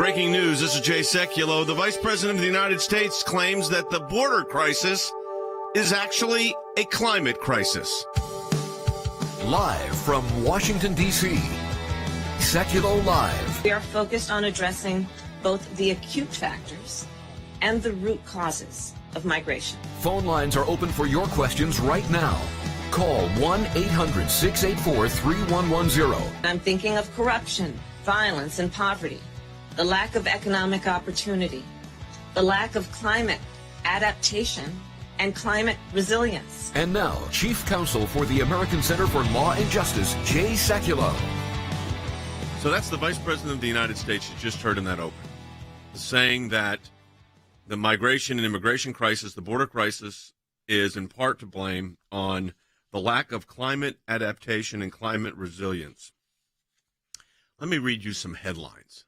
Breaking news, this is Jay Sekulow. The Vice President of the United States claims that the border crisis is actually a climate crisis. Live from Washington, D.C., Sekulow Live. We are focused on addressing both the acute factors and the root causes of migration. Phone lines are open for your questions right now. Call 1-800-684-3110. I'm thinking of corruption, violence, and poverty, the lack of economic opportunity, the lack of climate adaptation, and climate resilience. And now, Chief Counsel for the American Center for Law and Justice, Jay Sekulow. So that's the Vice President of the United States you just heard in that open, saying that the migration and immigration crisis, the border crisis, is in part to blame on the lack of climate adaptation and climate resilience. Let me read you some headlines.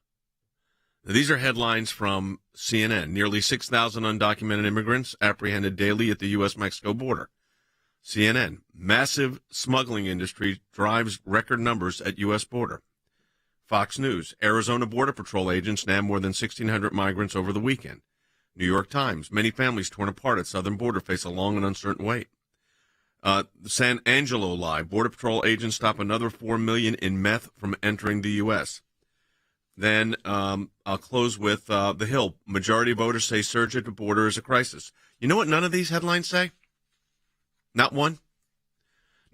Now, these are headlines from CNN. Nearly 6,000 undocumented immigrants apprehended daily at the U.S.-Mexico border. CNN, massive smuggling industry drives record numbers at U.S. border. Fox News, Arizona Border Patrol agents nabbed more than 1,600 migrants over the weekend. New York Times, many families torn apart at southern border face a long and uncertain wait. San Angelo Live, Border Patrol agents stop another 4 million in meth from entering the U.S. Then I'll close with The Hill. Majority of voters say surge at the border is a crisis. You know what none of these headlines say? Not one.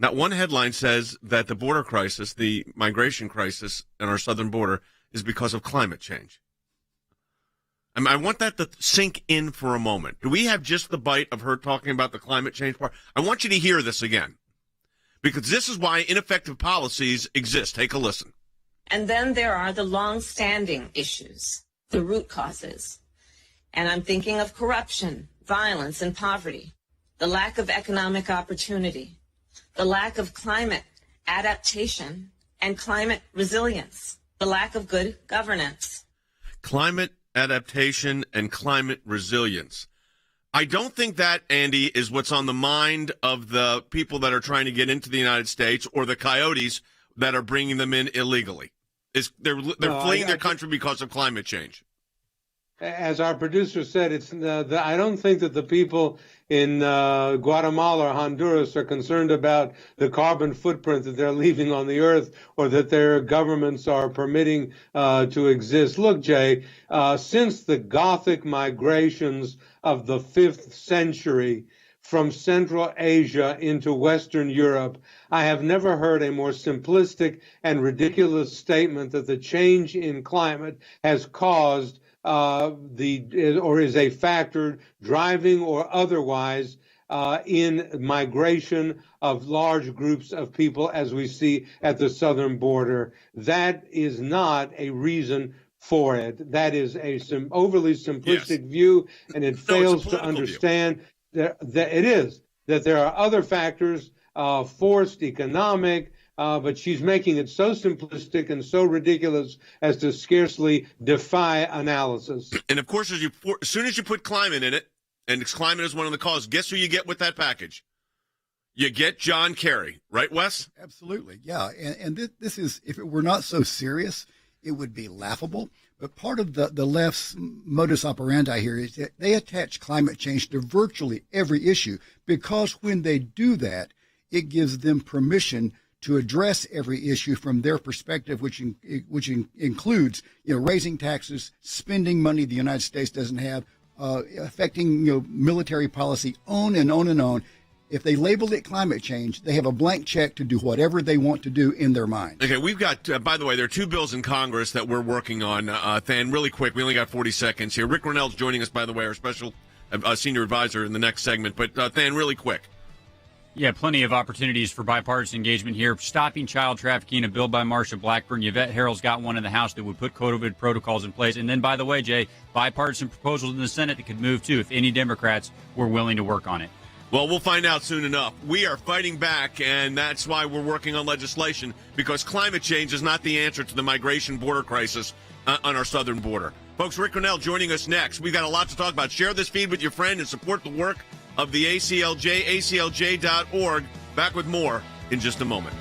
Not one headline says that the border crisis, the migration crisis on our southern border, is because of climate change. I want that to sink in for a moment. Do we have just the bite of her talking about the climate change part? I want you to hear this again, because this is why ineffective policies exist. Take a listen. And then there are the long-standing issues, the root causes. And I'm thinking of corruption, violence, and poverty, the lack of economic opportunity, the lack of climate adaptation and climate resilience, the lack of good governance. Climate adaptation and climate resilience. I don't think that, Andy, is what's on the mind of the people that are trying to get into the United States or the coyotes that are bringing them in illegally. They're fleeing their country because of climate change. As our producer said, I don't think that the people in Guatemala or Honduras are concerned about the carbon footprint that they're leaving on the earth or that their governments are permitting to exist. Look, Jay, since the Gothic migrations of the 5th century from Central Asia into Western Europe, I have never heard a more simplistic and ridiculous statement that the change in climate has caused or is a factor driving or otherwise in migration of large groups of people as we see at the southern border. That is not a reason for it. That is a overly simplistic view, and it fails to understand that there are other factors, forced economic, but she's making it so simplistic and so ridiculous as to scarcely defy analysis. And of course, as soon as you put climate in it, and climate is one of the causes, guess who you get with that package? You get John Kerry, right, Wes? Absolutely, yeah. And this is, if it were not so serious, it would be laughable. But part of the left's modus operandi here is that they attach climate change to virtually every issue, because when they do that, it gives them permission to address every issue from their perspective, which includes, raising taxes, spending money the United States doesn't have, affecting, military policy, on and on and on. If they labeled it climate change, they have a blank check to do whatever they want to do in their mind. Okay, we've got, by the way, there are 2 bills in Congress that we're working on. Than, really quick, we only got 40 seconds here. Rick Grenell's joining us, by the way, our special senior advisor in the next segment. But, Than, really quick. Yeah, plenty of opportunities for bipartisan engagement here. Stopping child trafficking, a bill by Marsha Blackburn. Yvette Harrell's got one in the House that would put COVID protocols in place. And then, by the way, Jay, bipartisan proposals in the Senate that could move, too, if any Democrats were willing to work on it. Well, we'll find out soon enough. We are fighting back, and that's why we're working on legislation, because climate change is not the answer to the migration border crisis on our southern border. Folks, Rick Grenell joining us next. We've got a lot to talk about. Share this feed with your friend and support the work of the ACLJ, aclj.org. Back with more in just a moment.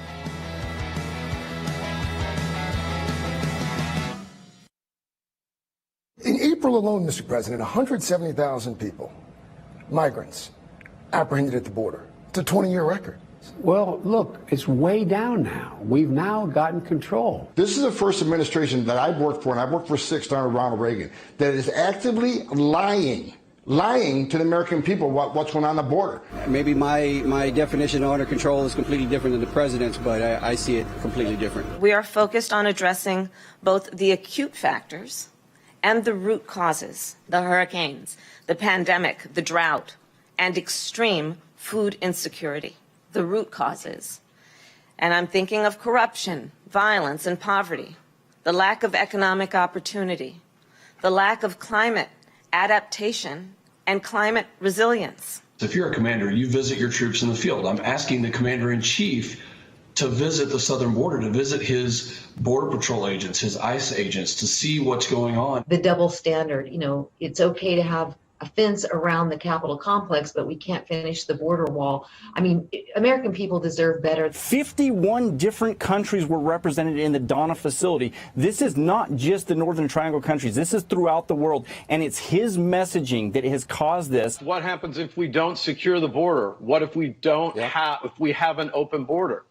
April alone, Mr. President, 170,000 people, migrants, apprehended at the border. It's a 20-year record. Well, look, it's way down now. We've now gotten control. This is the first administration that I've worked for, and I've worked for 6 under Ronald Reagan, that is actively lying to the American people what's going on the border. Maybe my definition of under control is completely different than the president's, but I see it completely different. We are focused on addressing both the acute factors and the root causes, the hurricanes, the pandemic, the drought, and extreme food insecurity, the root causes. And I'm thinking of corruption, violence, and poverty, the lack of economic opportunity, the lack of climate adaptation, and climate resilience. If you're a commander, you visit your troops in the field. I'm asking the commander-in-chief to visit the southern border, to visit his Border Patrol agents, his ICE agents, to see what's going on. The double standard, it's okay to have a fence around the Capitol complex, but we can't finish the border wall. I mean, American people deserve better. 51 different countries were represented in the Donna facility. This is not just the Northern Triangle countries. This is throughout the world, and it's his messaging that has caused this. What happens if we don't secure the border? What if we don't if we have an open border?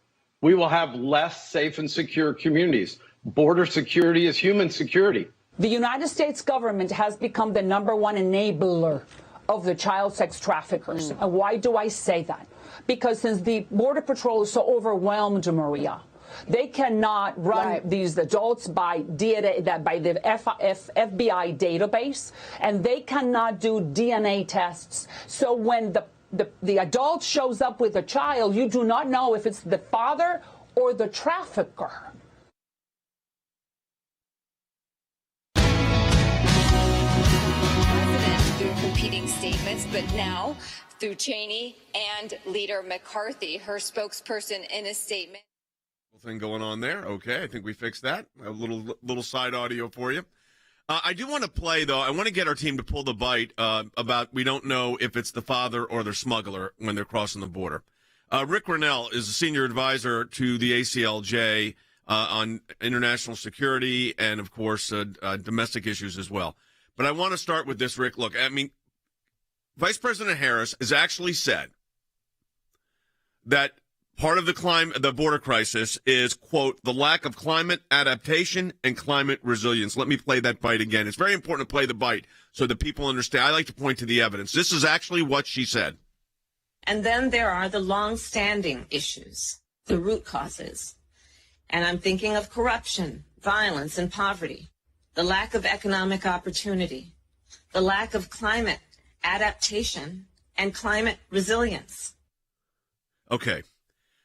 We will have less safe and secure communities. Border security is human security. The United States government has become the #1 enabler of the child sex traffickers. And why do I say that? Because since the Border Patrol is so overwhelmed, Maria, they cannot run these adults by the FBI database, and they cannot do DNA tests. So when the adult shows up with a child, you do not know if it's the father or the trafficker. Competing statements, but now through Cheney and Leader McCarthy, her spokesperson in a statement. Thing going on there. Okay, I think we fixed that. A little side audio for you. I do want to play, though. I want to get our team to pull the bite about we don't know if it's the father or the smuggler when they're crossing the border. Rick Grenell is a senior advisor to the ACLJ on international security and, of course, domestic issues as well. But I want to start with this, Rick. Look, I mean, Vice President Harris has actually said that part of the border crisis is, quote, the lack of climate adaptation and climate resilience. Let me play that bite again. It's very important to play the bite so that people understand. I like to point to the evidence. This is actually what she said. And then there are the long-standing issues, the root causes. And I'm thinking of corruption, violence, and poverty, the lack of economic opportunity, the lack of climate adaptation, and climate resilience. Okay.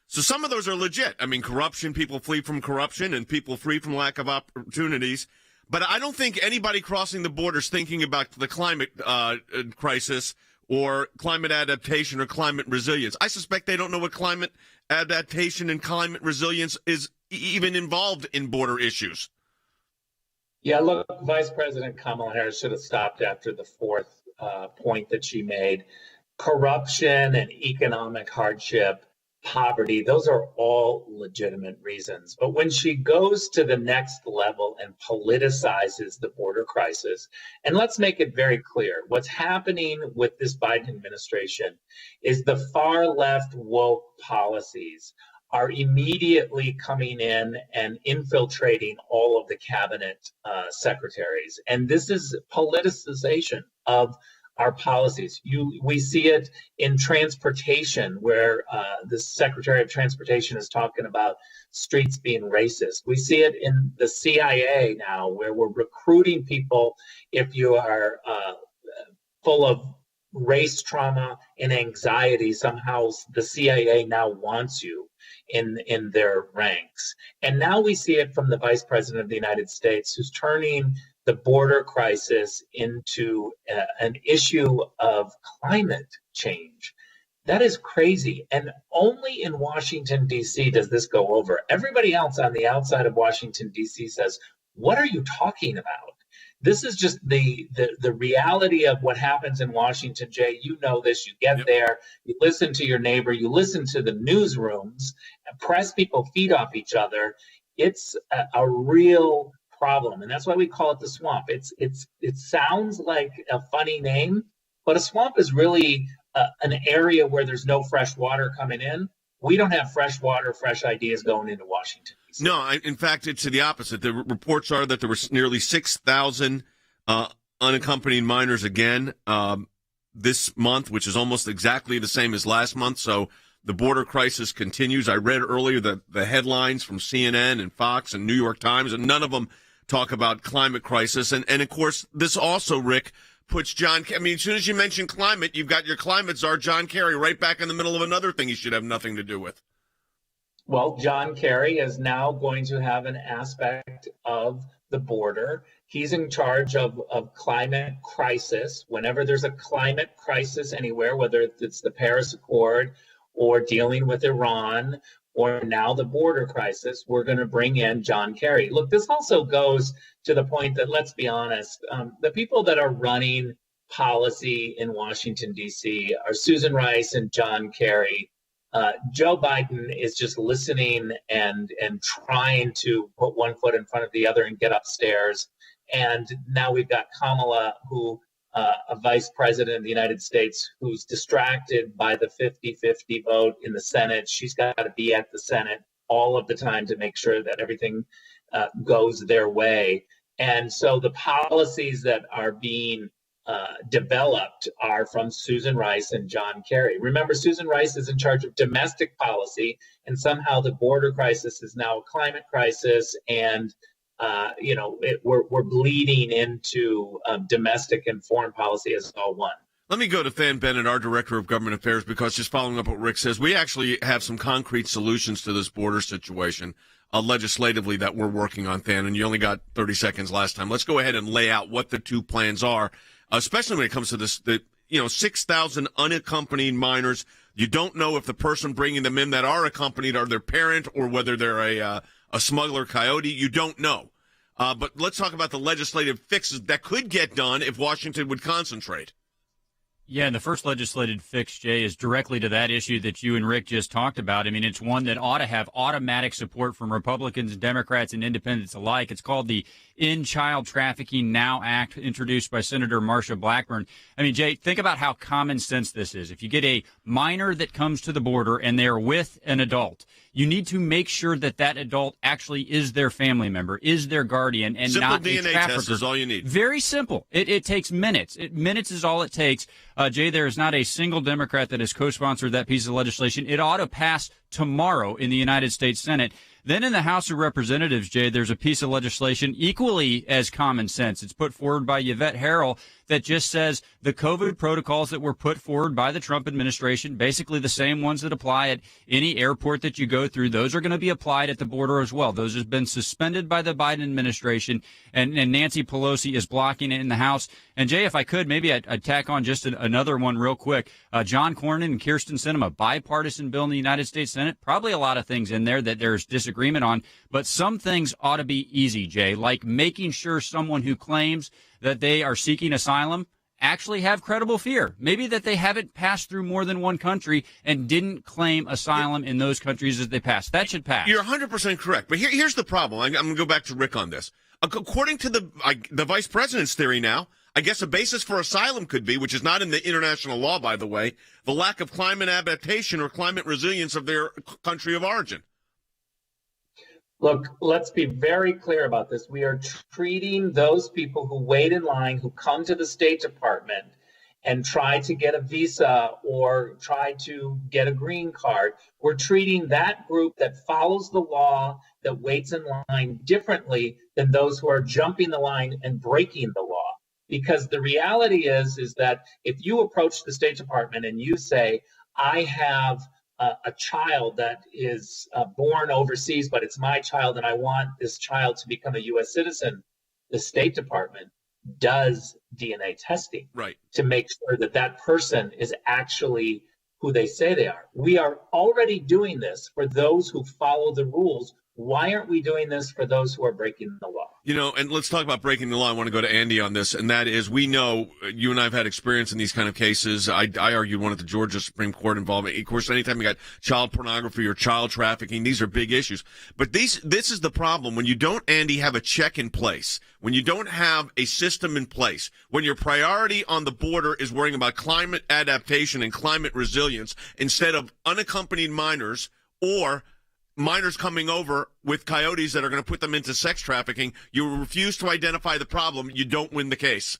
So some of those are legit. I mean, corruption, people flee from corruption, and people flee from lack of opportunities. But I don't think anybody crossing the border is thinking about the climate crisis or climate adaptation or climate resilience. I suspect they don't know what climate adaptation and climate resilience is even involved in border issues. Yeah, look, Vice President Kamala Harris should have stopped after the fourth point that she made. Corruption and economic hardship, poverty, those are all legitimate reasons. But when she goes to the next level and politicizes the border crisis, and let's make it very clear, what's happening with this Biden administration is the far left woke policies are immediately coming in and infiltrating all of the cabinet secretaries. And this is politicization of our policies. We see it in transportation, where the Secretary of Transportation is talking about streets being racist. We see it in the CIA now, where we're recruiting people if you are full of race trauma and anxiety. Somehow the CIA now wants you in their ranks. And now we see it from the Vice President of the United States, who's turning the border crisis into an issue of climate change. That is crazy. And only in Washington, D.C. does this go over. Everybody else on the outside of Washington, D.C. says, what are you talking about? This is just the reality of what happens in Washington, Jay. You know this. You get there, you listen to your neighbor, you listen to the newsrooms, press people feed off each other. It's a real problem, and that's why we call it the swamp. It sounds like a funny name, but a swamp is really an area where there's no fresh water coming in. We don't have fresh water, fresh ideas going into Washington. No, in fact, it's the opposite. The reports are that there were nearly 6,000 unaccompanied minors again this month, which is almost exactly the same as last month. So the border crisis continues. I read earlier the headlines from CNN and Fox and New York Times, and none of them talk about climate crisis. And of course, this also, Rick, puts as soon as you mention climate, you've got your climate czar, John Kerry, right back in the middle of another thing he should have nothing to do with. Well, John Kerry is now going to have an aspect of the border. He's in charge of climate crisis. Whenever there's a climate crisis anywhere, whether it's the Paris Accord or dealing with Iran or now the border crisis, we're going to bring in John Kerry. Look, this also goes to the point that, let's be honest, the people that are running policy in Washington, D.C. are Susan Rice and John Kerry. Joe Biden is just listening and trying to put one foot in front of the other and get upstairs. And now we've got Kamala, who a vice president of the United States, who's distracted by the 50-50 vote in the Senate. She's got to be at the Senate all of the time to make sure that everything goes their way. And so the policies that are being developed are from Susan Rice and John Kerry. Remember, Susan Rice is in charge of domestic policy, and somehow the border crisis is now a climate crisis, and we're bleeding into domestic and foreign policy as all one. Let me go to Fan Bennett, our Director of Government Affairs, because just following up what Rick says, we actually have some concrete solutions to this border situation legislatively that we're working on, Fan, and you only got 30 seconds last time. Let's go ahead and lay out what the two plans are, especially when it comes to this, 6,000 unaccompanied minors. You don't know if the person bringing them in that are accompanied are their parent or whether they're a smuggler coyote. You don't know. But let's talk about the legislative fixes that could get done if Washington would concentrate. Yeah, and the first legislative fix, Jay, is directly to that issue that you and Rick just talked about. I mean, it's one that ought to have automatic support from Republicans, Democrats, and independents alike. It's called the End Child Trafficking Now Act, introduced by Senator Marsha Blackburn. I mean, Jay, think about how common sense this is. If you get a minor that comes to the border and they're with an adult, you need to make sure that that adult actually is their family member, is their guardian, and simple not DNA a trafficker. test is all you need. Very simple. It takes minutes. Minutes is all it takes. Jay, there is not a single Democrat that has co-sponsored that piece of legislation. It ought to pass tomorrow in the United States Senate. Then in the House of Representatives, Jay, there's a piece of legislation equally as common sense. It's put forward by Yvette Harrell that just says the COVID protocols that were put forward by the Trump administration, basically the same ones that apply at any airport that you go through, those are going to be applied at the border as well. Those have been suspended by the Biden administration, and Nancy Pelosi is blocking it in the House. And Jay, if I could, maybe I'd tack on just another one real quick. John Cornyn and Kirsten Sinema, bipartisan bill in the United States Senate. Probably a lot of things in there that there's disagreement on, but some things ought to be easy, Jay, like making sure someone who claims that they are seeking asylum actually have credible fear. Maybe that they haven't passed through more than one country and didn't claim asylum in those countries as they passed. That should pass. You're 100% correct. But here's the problem. I'm going to go back to Rick on this. According to the vice president's theory now, I guess a basis for asylum could be, which is not in the international law, by the way, the lack of climate adaptation or climate resilience of their country of origin. Look, let's be very clear about this. We are treating those people who wait in line, who come to the State Department and try to get a visa or try to get a green card. We're treating that group that follows the law, that waits in line, differently than those who are jumping the line and breaking the law. Because the reality is that if you approach the State Department and you say, I have a child that is born overseas, but it's my child and I want this child to become a U.S. citizen, the State Department does DNA testing to make sure that that person is actually who they say they are. We are already doing this for those who follow the rules, Why aren't we doing this for those who are breaking the law? You know, and let's talk about breaking the law. I want to go to Andy on this, and that is, we know you and I have had experience in these kind of cases. I argued one at the Georgia Supreme Court involving, of course, anytime you got child pornography or child trafficking, these are big issues. But this is the problem. When you don't, Andy, have a check in place, when you don't have a system in place, when your priority on the border is worrying about climate adaptation and climate resilience instead of unaccompanied minors or minors coming over with coyotes that are going to put them into sex trafficking, you refuse to identify the problem, you don't win the case.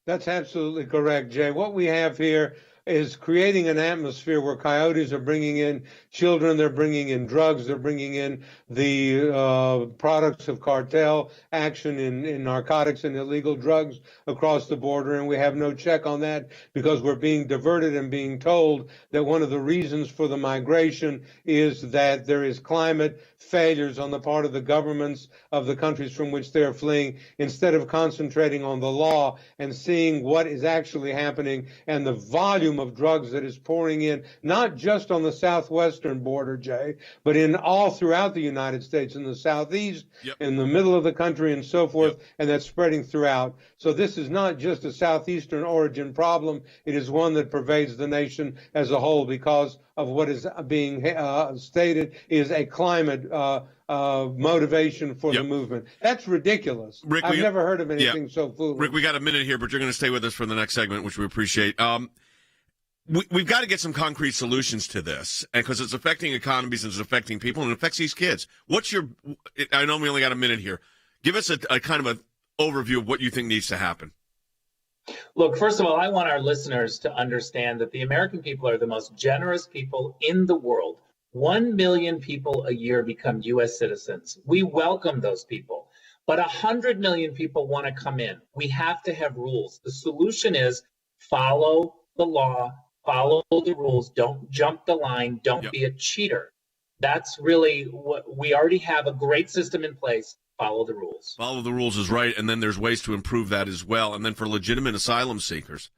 That's absolutely correct, Jay. What we have here is creating an atmosphere where coyotes are bringing in children, they're bringing in drugs, they're bringing in the products of cartel action in narcotics and illegal drugs across the border, and we have no check on that because we're being diverted and being told that one of the reasons for the migration is that there is climate failures on the part of the governments of the countries from which they're fleeing, instead of concentrating on the law and seeing what is actually happening and the volume of drugs that is pouring in, not just on the southwestern border, Jay, but in all throughout the United States, in the southeast, in the middle of the country, and so forth, and that's spreading throughout. So this is not just a southeastern origin problem. It is one that pervades the nation as a whole because of what is being stated is a climate motivation for the movement. That's ridiculous. Rick, I've never heard of anything so foolish. Rick, we got a minute here, but you're going to stay with us for the next segment, which we appreciate. We've got to get some concrete solutions to this, because it's affecting economies and it's affecting people, and it affects these kids. I know we only got a minute here. Give us a kind of an overview of what you think needs to happen. Look, first of all, I want our listeners to understand that the American people are the most generous people in the world. 1 million people a year become U.S. citizens. We welcome those people. But 100 million people want to come in. We have to have rules. The solution is follow the law, follow the rules, don't jump the line, don't be a cheater. That's really what we already have, a great system in place. Follow the rules. Follow the rules is right, and then there's ways to improve that as well. And then for legitimate asylum seekers,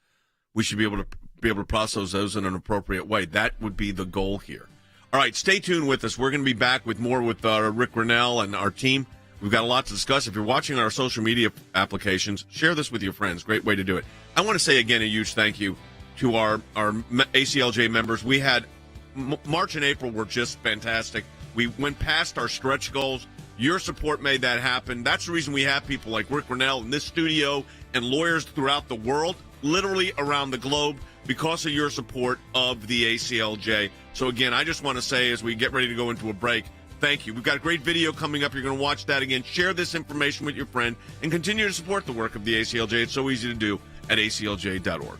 we should be able to process those in an appropriate way. That would be the goal here. All right, stay tuned with us. We're going to be back with more with Rick Grenell and our team. We've got a lot to discuss. If you're watching our social media applications, share this with your friends. Great way to do it. I want to say again a huge thank you to our ACLJ members. We had March and April were just fantastic. We went past our stretch goals. Your support made that happen. That's the reason we have people like Rick Grenell in this studio and lawyers throughout the world, literally around the globe, because of your support of the ACLJ. So again, I just want to say, as we get ready to go into a break, thank you. We've got a great video coming up. You're going to watch that again. Share this information with your friend and continue to support the work of the ACLJ. It's so easy to do at aclj.org.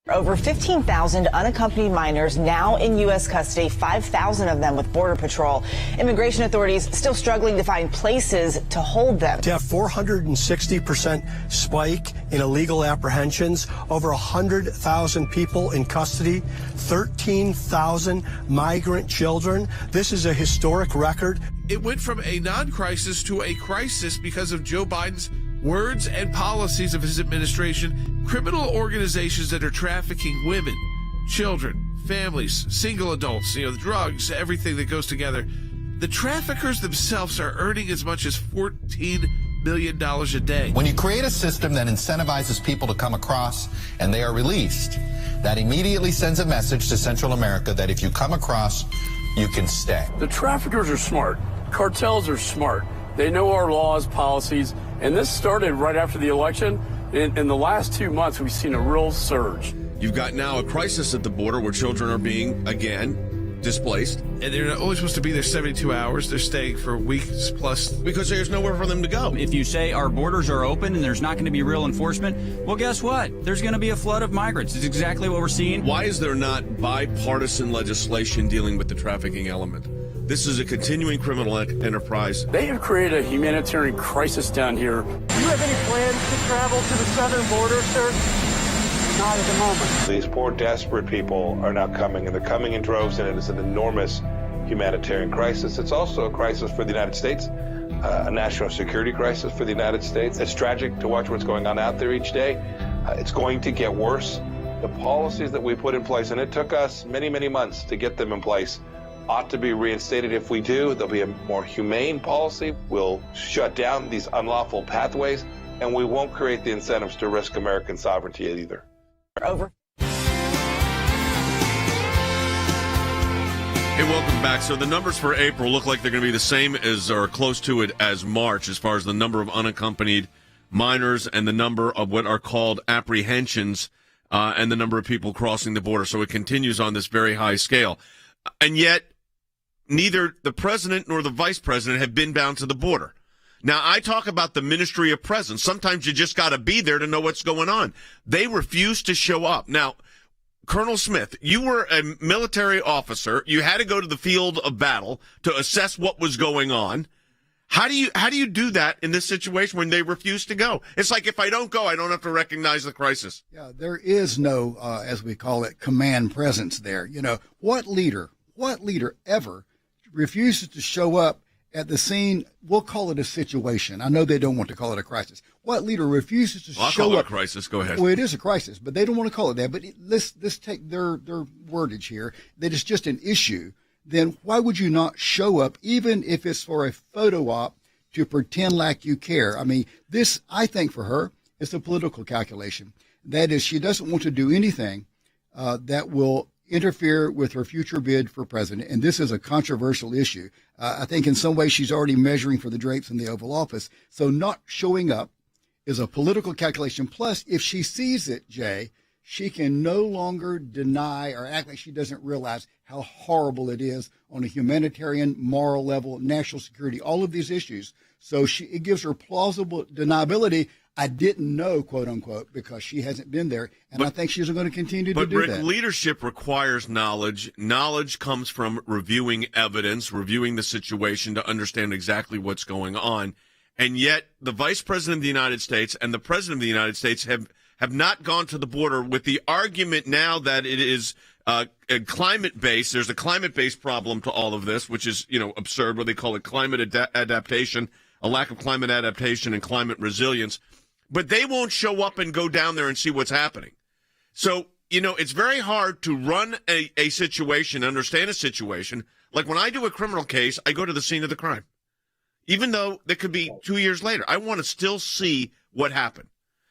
Over 15,000 unaccompanied minors now in U.S. custody, 5,000 of them with Border Patrol. Immigration authorities still struggling to find places to hold them. To have 460% spike in illegal apprehensions, over 100,000 people in custody, 13,000 migrant children. This is a historic record. It went from a non-crisis to a crisis because of Joe Biden's words and policies of his administration. Criminal organizations that are trafficking women, children, families, single adults, the drugs, everything that goes together. The traffickers themselves are earning as much as $14 million a day. When you create a system that incentivizes people to come across and they are released, that immediately sends a message to Central America that if you come across, you can stay. The traffickers are smart. Cartels are smart. They know our laws, policies, and this started right after the election. In the last 2 months, we've seen a real surge. You've got now a crisis at the border where children are being, again, displaced. And they're not only supposed to be there 72 hours. They're staying for weeks plus. Because there's nowhere for them to go. If you say our borders are open and there's not going to be real enforcement, well, guess what? There's going to be a flood of migrants. It's exactly what we're seeing. Why is there not bipartisan legislation dealing with the trafficking element? This is a continuing criminal enterprise. They have created a humanitarian crisis down here. Do you have any plans to travel to the southern border, sir? Not at the moment. These poor, desperate people are now coming, and they're coming in droves, and it is an enormous humanitarian crisis. It's also a crisis for the United States. a national security crisis for the United States. It's tragic to watch what's going on out there each day. It's going to get worse. The policies that we put in place, and it took us many, many months to get them in place, ought to be reinstated. If we do, there'll be a more humane policy. We'll shut down these unlawful pathways, and we won't create the incentives to risk American sovereignty either. Over. Hey, welcome back. So the numbers for April look like they're going to be the same as or close to it as March as far as the number of unaccompanied minors and the number of what are called apprehensions and the number of people crossing the border. So it continues on this very high scale. And yet, neither the president nor the vice president have been down to the border. Now, I talk about the ministry of presence. Sometimes you just got to be there to know what's going on. They refuse to show up. Now, Colonel Smith, you were a military officer. You had to go to the field of battle to assess what was going on. How do you do that in this situation when they refuse to go? It's like, if I don't go, I don't have to recognize the crisis. Yeah, there is no, as we call it, command presence there. You know, what leader ever refuses to show up at the scene? We'll call it a situation. I know they don't want to call it a crisis. What leader refuses to I'll show call it up? a crisis. Go ahead. Well, it is a crisis, but they don't want to call it that. But let's take their wordage here that it's just an issue. Then why would you not show up, even if it's for a photo op, to pretend like you care? I mean, this, I think, for her, is a political calculation. That is, she doesn't want to do anything that will interfere with her future bid for president. And this is a controversial issue. I think in some ways she's already measuring for the drapes in the Oval Office. So not showing up is a political calculation. Plus, if she sees it, Jay, she can no longer deny or act like she doesn't realize how horrible it is on a humanitarian, moral level, national security, all of these issues. So it gives her plausible deniability. I didn't know, quote unquote, because she hasn't been there. And I think she's going to continue to do Rick, that. Leadership requires knowledge. Knowledge comes from reviewing evidence, reviewing the situation to understand exactly what's going on. And yet the Vice President of the United States and the President of the United States have not gone to the border with the argument now that it is climate-based. There's a climate-based problem to all of this, which is, absurd, what they call it climate adaptation, a lack of climate adaptation and climate resilience. But they won't show up and go down there and see what's happening. So, it's very hard to run a situation, understand a situation. Like when I do a criminal case, I go to the scene of the crime. Even though that could be 2 years later, I want to still see what happened.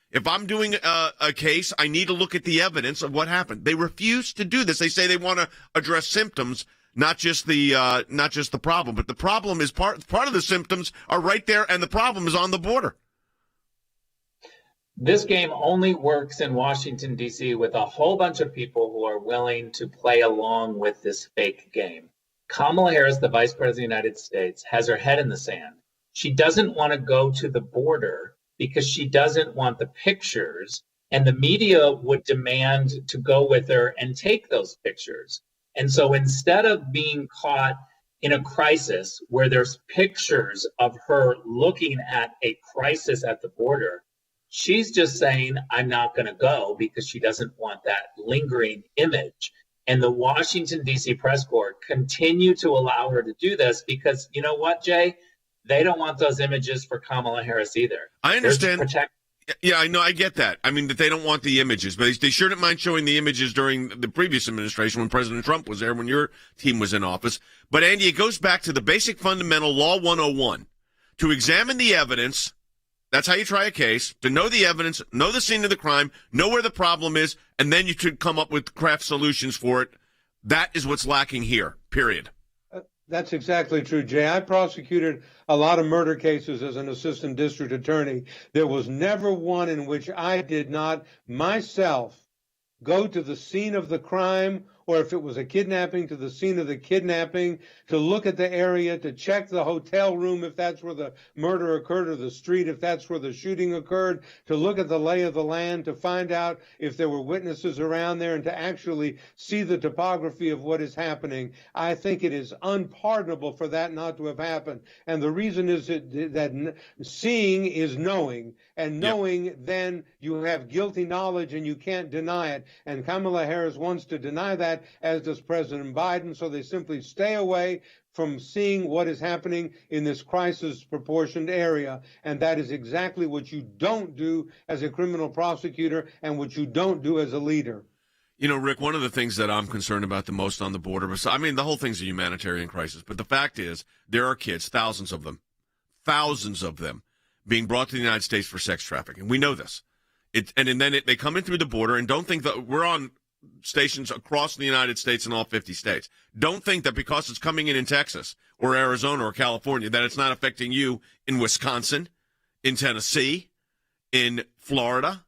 If I'm doing a case, I need to look at the evidence of what happened. They refuse to do this. They say they want to address symptoms, not just the problem. But the problem is part of the symptoms are right there, and the problem is on the border. This game only works in Washington, D.C. with a whole bunch of people who are willing to play along with this fake game. Kamala Harris, the Vice President of the United States, has her head in the sand. She doesn't want to go to the border because she doesn't want the pictures, and the media would demand to go with her and take those pictures. And so instead of being caught in a crisis where there's pictures of her looking at a crisis at the border, she's just saying, I'm not going to go because she doesn't want that lingering image. And the Washington, D.C. press corps continue to allow her to do this because, you know what, Jay? They don't want those images for Kamala Harris either. I understand. Yeah, I know. I get that. I mean, that they don't want the images, but they sure didn't mind showing the images during the previous administration when President Trump was there, when your team was in office. But, Andy, it goes back to the basic fundamental Law 101. To examine the evidence, that's how you try a case, to know the evidence, know the scene of the crime, know where the problem is, and then you should come up with craft solutions for it. That is what's lacking here, period. That's exactly true, Jay. I prosecuted a lot of murder cases as an assistant district attorney. There was never one in which I did not myself go to the scene of the crime, or if it was a kidnapping, to the scene of the kidnapping, to look at the area, to check the hotel room if that's where the murder occurred, or the street if that's where the shooting occurred, to look at the lay of the land, to find out if there were witnesses around there, and to actually see the topography of what is happening. I think it is unpardonable for that not to have happened. And the reason is that seeing is knowing, and knowing then you have guilty knowledge and you can't deny it. And Kamala Harris wants to deny that that, as does President Biden. So they simply stay away from seeing what is happening in this crisis proportioned area. And that is exactly what you don't do as a criminal prosecutor and what you don't do as a leader. You know, Rick, one of the things that I'm concerned about the most on the border, I mean, the whole thing's a humanitarian crisis, but the fact is there are kids, thousands of them, being brought to the United States for sex trafficking. We know this. And then they come in through the border, and don't think that we're on stations across the United States in all 50 states. Don't think that because it's coming in Texas or Arizona or California that it's not affecting you in Wisconsin, in Tennessee, in Florida,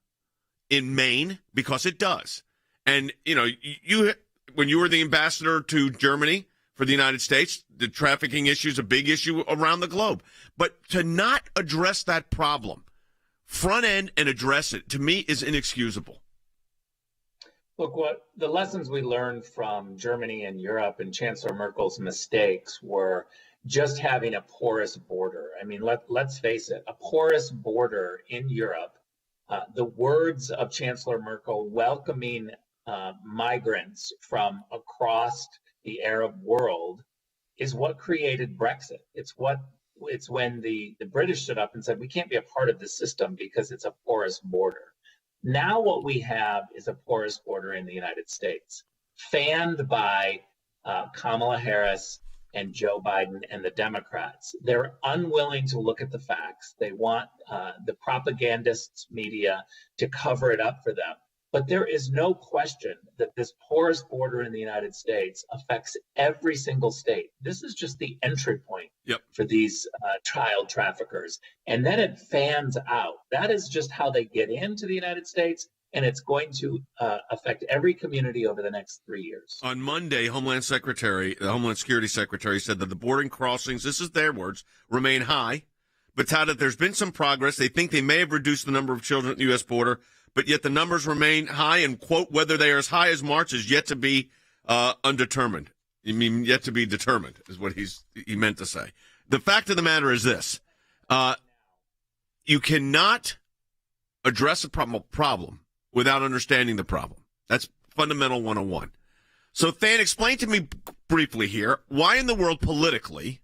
in Maine, because it does. And, you know, you when you were the ambassador to Germany for the United States, the trafficking issue is a big issue around the globe. But to not address that problem, front end and address it, to me, is inexcusable. Look, what the lessons we learned from Germany and Europe and Chancellor Merkel's mistakes were just having a porous border. I mean, let's face it, a porous border in Europe, the words of Chancellor Merkel welcoming migrants from across the Arab world is what created Brexit. It's when the British stood up and said, we can't be a part of this system because it's a porous border. Now what we have is a porous border in the United States, fanned by Kamala Harris and Joe Biden and the Democrats. They're unwilling to look at the facts. They want the propagandists' media to cover it up for them. But there is no question that this porous border in the United States affects every single state. This is just the entry point for these child traffickers. And then it fans out. That is just how they get into the United States. And it's going to affect every community over the next 3 years. On Monday, the Homeland Security Secretary said that the border crossings, this is their words, remain high, but touted there's been some progress. They think they may have reduced the number of children at the U.S. border, but yet the numbers remain high, and, quote, whether they are as high as March is yet to be undetermined. You mean yet to be determined is what he meant to say. The fact of the matter is this. You cannot address a problem without understanding the problem. That's fundamental 101. So, Than, explain to me briefly here, why in the world politically,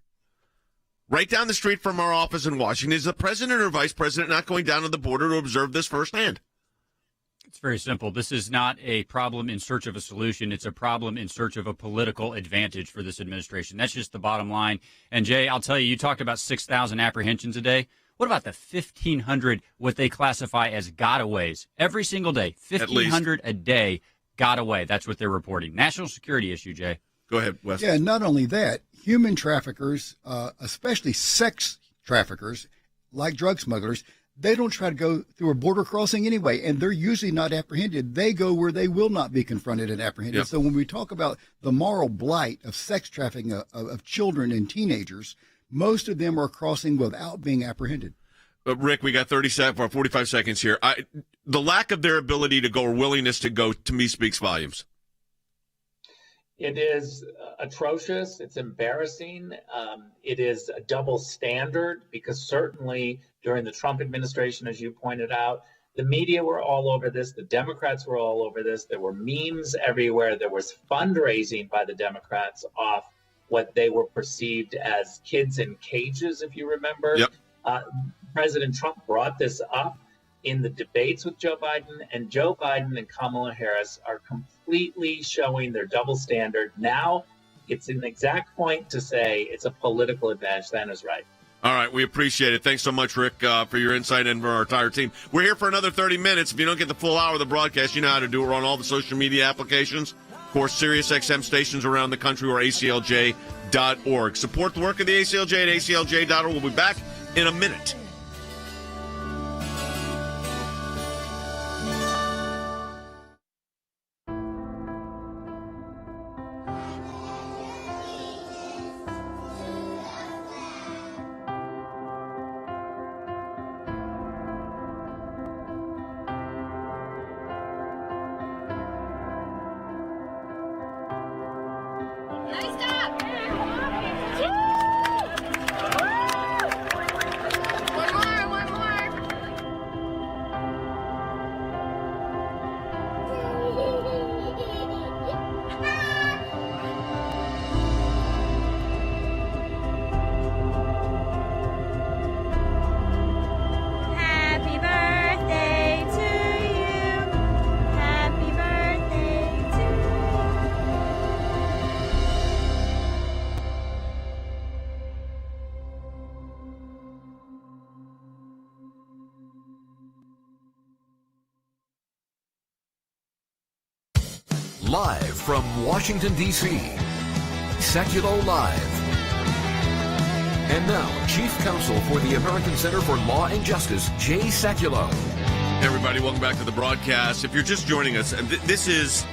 right down the street from our office in Washington, is the president or vice president not going down to the border to observe this firsthand? It's very simple. This is not a problem in search of a solution. It's a problem in search of a political advantage for this administration. That's just the bottom line. And, Jay, I'll tell you, you talked about 6,000 apprehensions a day. What about the 1,500, what they classify as gotaways? Every single day, 1,500 a day got away. That's what they're reporting. National security issue, Jay. Go ahead, Wes. Yeah, not only that, human traffickers, especially sex traffickers, like drug smugglers, they don't try to go through a border crossing anyway, and they're usually not apprehended. They go where they will not be confronted and apprehended. Yep. So when we talk about the moral blight of sex trafficking of children and teenagers, most of them are crossing without being apprehended. Rick, we got 45 seconds here. The lack of their ability to go or willingness to go, to me, speaks volumes. It is atrocious. It's embarrassing. It is a double standard because certainly during the Trump administration, as you pointed out, the media were all over this. The Democrats were all over this. There were memes everywhere. There was fundraising by the Democrats off what they were perceived as kids in cages, if you remember. Yep. President Trump brought this up in the debates with Joe Biden, and Joe Biden and Kamala Harris are completely showing their double standard. Now it's an exact point to say it's a political advantage. That is right. All right, we appreciate it. Thanks so much, Rick, for your insight and for our entire team. We're here for another 30 minutes. If you don't get the full hour of the broadcast, you know how to do it. We're on all the social media applications. Of course, Sirius XM stations around the country or ACLJ.org. Support the work of the ACLJ at ACLJ.org. We'll be back in a minute. Live from Washington, D.C., Sekulow Live. And now, Chief Counsel for the American Center for Law and Justice, Jay Sekulow. Hey everybody, welcome back to the broadcast. If you're just joining us, this is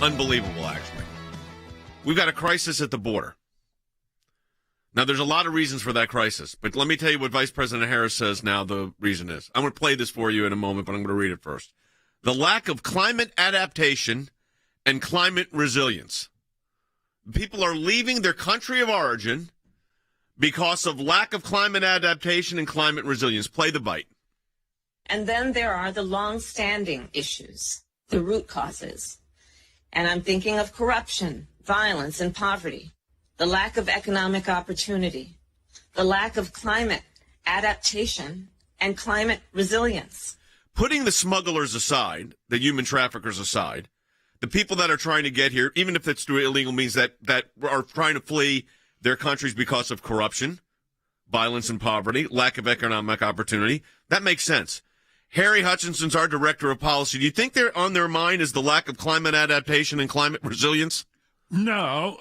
unbelievable, actually. We've got a crisis at the border. Now, there's a lot of reasons for that crisis, but let me tell you what Vice President Harris says now the reason is. I'm going to play this for you in a moment, but I'm going to read it first. The lack of climate adaptation and climate resilience. People are leaving their country of origin because of lack of climate adaptation and climate resilience. Play the bite. And then there are the long-standing issues, the root causes. And I'm thinking of corruption, violence, and poverty, the lack of economic opportunity, the lack of climate adaptation and climate resilience. Putting the smugglers aside, the human traffickers aside, the people that are trying to get here, even if it's through illegal means, that are trying to flee their countries because of corruption, violence, and poverty, lack of economic opportunity, that makes sense. Harry Hutchinson's our director of policy. Do you think they're on their mind is the lack of climate adaptation and climate resilience? No.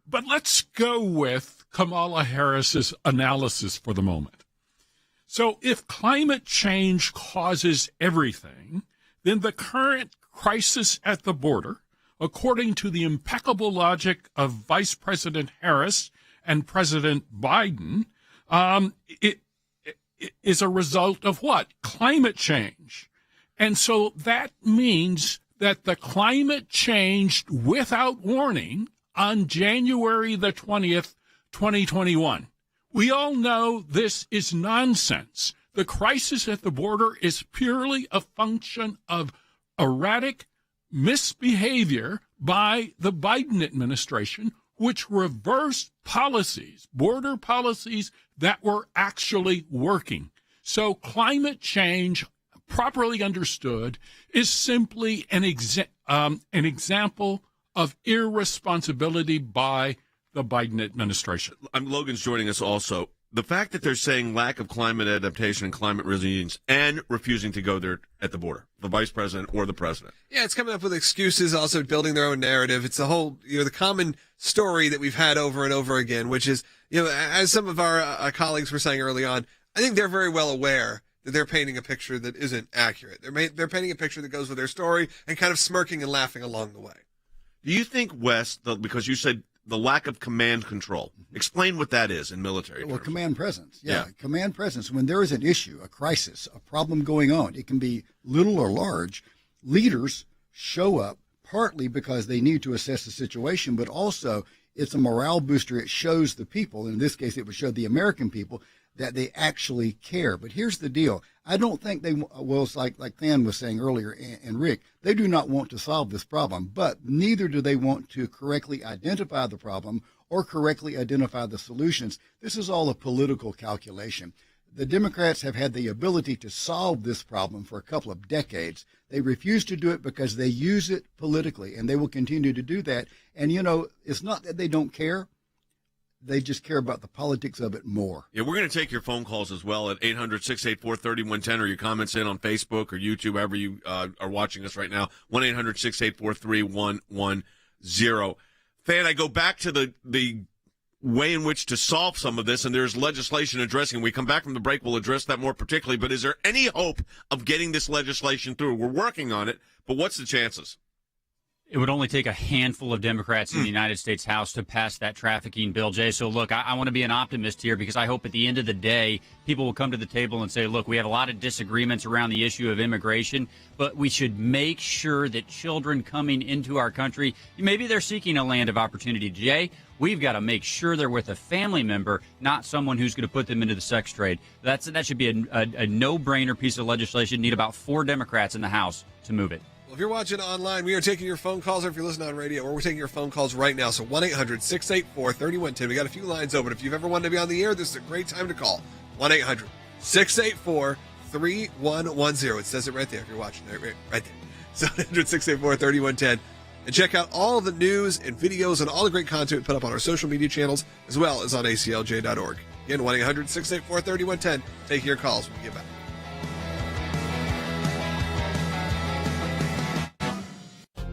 But let's go with Kamala Harris's analysis for the moment. So if climate change causes everything, then the current crisis at the border, according to the impeccable logic of Vice President Harris and President Biden, it is a result of what? Climate change. And so that means that the climate changed without warning on January the 20th, 2021. We all know this is nonsense. The crisis at the border is purely a function of erratic misbehavior by the Biden administration, which reversed policies, border policies that were actually working. So climate change, properly understood, is simply an example of irresponsibility by the Biden administration. Logan's joining us also. The fact that they're saying lack of climate adaptation and climate resilience and refusing to go there at the border, the vice president or the president. Yeah, it's coming up with excuses, also building their own narrative. It's the whole, the common story that we've had over and over again, which is, as some of our colleagues were saying early on, I think they're very well aware that they're painting a picture that isn't accurate. They're painting a picture that goes with their story and kind of smirking and laughing along the way. Do you think, Wes, because you said the lack of command control, explain what that is in military terms. Command presence. Yeah, command presence. When there is an issue, a crisis, a problem going on, it can be little or large, leaders show up partly because they need to assess the situation, but also it's a morale booster. It shows the people, in this case it would show the American people, that they actually care. But here's the deal. I don't think they, well, it's like Than was saying earlier, and Rick, they do not want to solve this problem, but neither do they want to correctly identify the problem or correctly identify the solutions. This is all a political calculation. The Democrats have had the ability to solve this problem for a couple of decades. They refuse to do it because they use it politically, and they will continue to do that. And, it's not that they don't care. They just care about the politics of it more. Yeah, we're going to take your phone calls as well at 800-684-3110 or your comments in on Facebook or YouTube, however you are watching us right now, 1-800-684-3110. Fan, I go back to the way in which to solve some of this, and there's legislation addressing. When we come back from the break, we'll address that more particularly. But is there any hope of getting this legislation through? We're working on it, but what's the chances? It would only take a handful of Democrats in the United States House to pass that trafficking bill, Jay. So, look, I want to be an optimist here because I hope at the end of the day, people will come to the table and say, look, we have a lot of disagreements around the issue of immigration, but we should make sure that children coming into our country, maybe they're seeking a land of opportunity, Jay. We've got to make sure they're with a family member, not someone who's going to put them into the sex trade. That should be a no-brainer piece of legislation. Need about 4 Democrats in the House to move it. Well, if you're watching online, we are taking your phone calls, or if you're listening on radio, or we're taking your phone calls right now. So 1-800-684-3110. We got a few lines open. If you've ever wanted to be on the air, this is a great time to call. 1-800-684-3110. It says it right there if you're watching. Right there. So 1-800-684-3110. And check out all the news and videos and all the great content we put up on our social media channels, as well as on ACLJ.org. Again, 1-800-684-3110. Take your calls when we get back.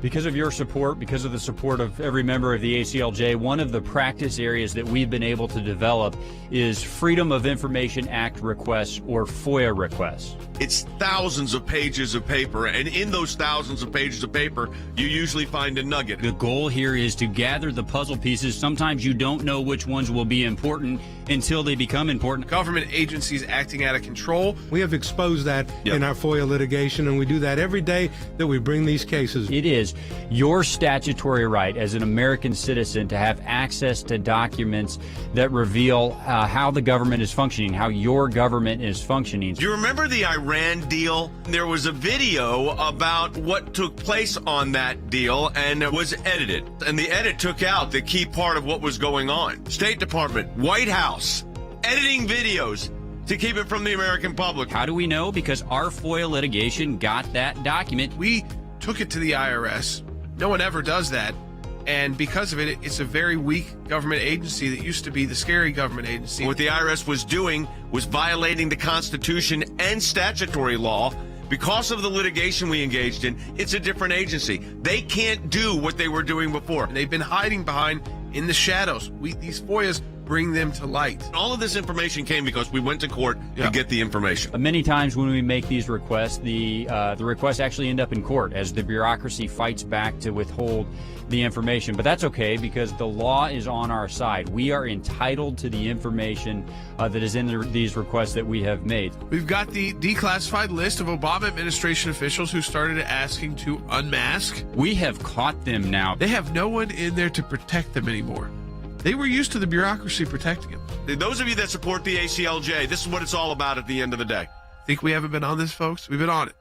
Because of your support, because of the support of every member of the ACLJ, one of the practice areas that we've been able to develop is Freedom of Information Act requests, or FOIA requests. It's thousands of pages of paper, and in those thousands of pages of paper, you usually find a nugget. The goal here is to gather the puzzle pieces. Sometimes you don't know which ones will be important until they become important. Government agencies acting out of control. We have exposed that in our FOIA litigation, and we do that every day that we bring these cases. It is your statutory right as an American citizen to have access to documents that reveal how the government is functioning, how your government is functioning. Do you remember the Iran deal? There was a video about what took place on that deal, and it was edited. And the edit took out the key part of what was going on. State Department, White House, editing videos to keep it from the American public. How do we know? Because our FOIA litigation got that document. We took it to the IRS. No one ever does that. And because of it, it's a very weak government agency that used to be the scary government agency. What the IRS was doing was violating the Constitution and statutory law. Because of the litigation we engaged in, it's a different agency. They can't do what they were doing before. And they've been hiding behind in the shadows. These FOIAs bring them to light. All of this information came because we went to court to get the information. Many times when we make these requests, the requests actually end up in court as the bureaucracy fights back to withhold the information. But that's okay, because the law is on our side. We are entitled to the information that is in these requests that we have made. We've got the declassified list of Obama administration officials who started asking to unmask. We have caught them now. They have no one in there to protect them anymore. They were used to the bureaucracy protecting them. Those of you that support the ACLJ, this is what it's all about at the end of the day. Think we haven't been on this, folks? We've been on it.